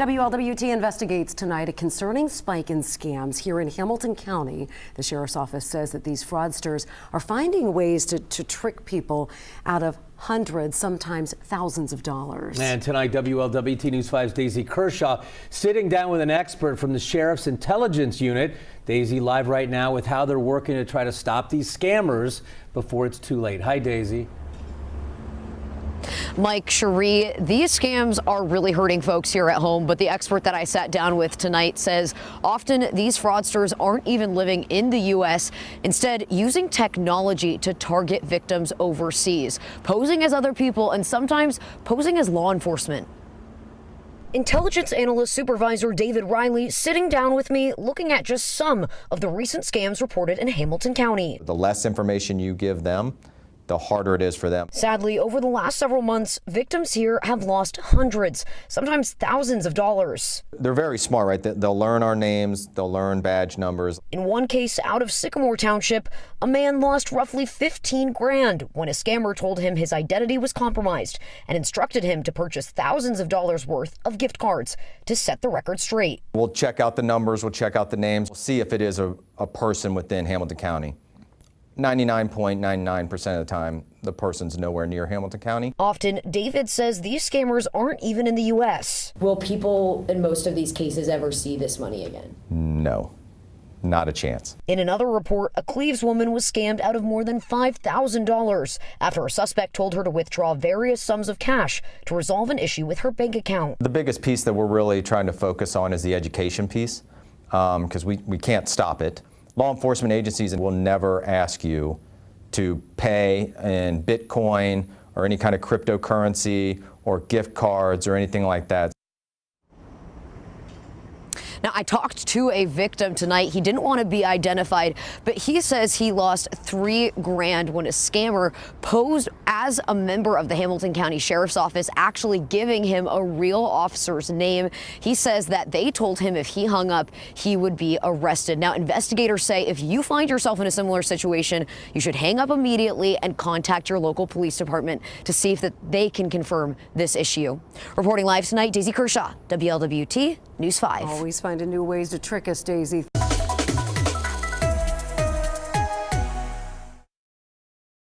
WLWT investigates tonight a concerning spike in scams here in Hamilton County. The sheriff's office says that these fraudsters are finding ways to trick people out of hundreds, sometimes thousands of dollars. And tonight, WLWT News 5's Daisy Kershaw sitting down with an expert from the Sheriff's Intelligence Unit. Daisy, live right now with how they're working to try to stop these scammers before it's too late. Hi, Daisy. Mike, Cherie, these scams are really hurting folks here at home, but the expert that I sat down with tonight says often these fraudsters aren't even living in the U.S., instead using technology to target victims overseas, posing as other people and sometimes posing as law enforcement. Intelligence analyst supervisor David Riley sitting down with me looking at just some of the recent scams reported in Hamilton County. The less information you give them, the harder it is for them. Sadly, over the last several months, victims here have lost hundreds, sometimes thousands of dollars. They're very smart, right? They'll learn our names, they'll learn badge numbers. In one case out of Sycamore Township, a man lost roughly 15 grand when a scammer told him his identity was compromised and instructed him to purchase thousands of dollars worth of gift cards to set the record straight. We'll check out the numbers, we'll check out the names, we'll see if it is a person within Hamilton County. 99.99% of the time, the person's nowhere near Hamilton County. Often, David says these scammers aren't even in the U.S. Will people in most of these cases ever see this money again? No, not a chance. In another report, a Cleves woman was scammed out of more than $5,000 after a suspect told her to withdraw various sums of cash to resolve an issue with her bank account. The biggest piece that we're really trying to focus on is the education piece, because we can't stop it. Law enforcement agencies will never ask you to pay in Bitcoin or any kind of cryptocurrency or gift cards or anything like that. Now, I talked to a victim tonight. He didn't want to be identified, but he says he lost $3 grand when a scammer posed as a member of the Hamilton County Sheriff's Office, actually giving him a real officer's name. He says that they told him if he hung up, he would be arrested. Now, investigators say if you find yourself in a similar situation, you should hang up immediately and contact your local police department to see if they can confirm this issue. Reporting live tonight, Daisy Kershaw, WLWT News 5. Always finding new ways to trick us, Daisy.